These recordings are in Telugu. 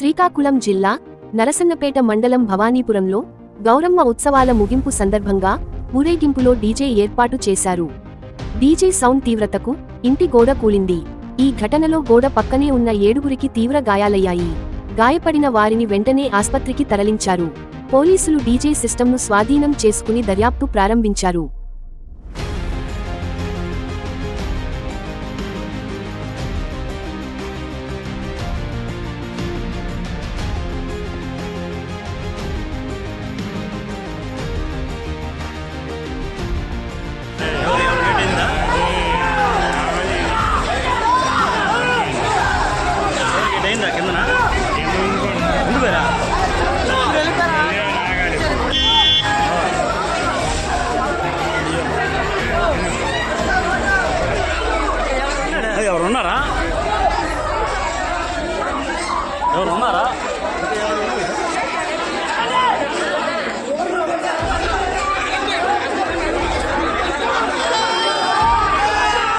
శ్రీకాకుళం జిల్లా నరసన్నపేట మండలం భవానీపురంలో గౌరమ్మ ఉత్సవాల ముగింపు సందర్భంగా ఊరేగింపులో డీజే ఏర్పాటు చేశారు. డీజే సౌండ్ తీవ్రతకు ఇంటి గోడ కూలింది. ఈ ఘటనలో గోడ పక్కనే ఉన్న 7గురికి తీవ్ర గాయాలయ్యాయి. గాయపడిన వారిని వెంటనే ఆస్పత్రికి తరలించారు. పోలీసులు డీజే సిస్టమ్ను స్వాధీనం చేసుకుని దర్యాప్తు ప్రారంభించారు. ఎవరున్నారా?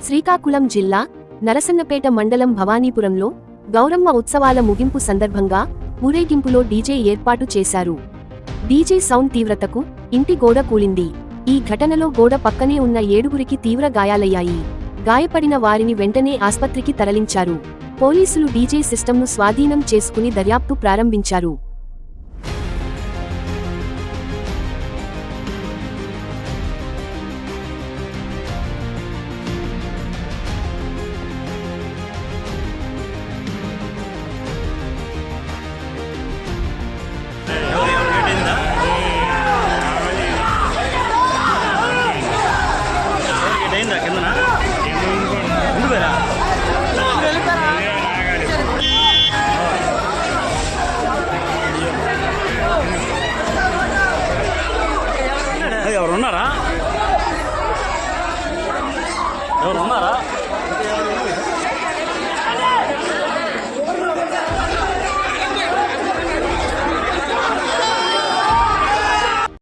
శ్రీకాకుళం జిల్లా నరసన్నపేట మండలం భవానీపురంలో గౌరమ్మ ఉత్సవాల ముగింపు సందర్భంగా ఊరేగింపులో డీజే ఏర్పాటు చేశారు. డీజే సౌండ్ తీవ్రతకు ఇంటి గోడ కూలింది. ఈ ఘటనలో గోడ పక్కనే ఉన్న 7గురికి తీవ్ర గాయాలయ్యాయి. గాయపడిన వారిని వెంటనే ఆస్పత్రికి తరలించారు. పోలీసులు డీజే సిస్టమ్ను స్వాధీనం చేసుకుని దర్యాప్తు ప్రారంభించారు. ఎవరున్నారా?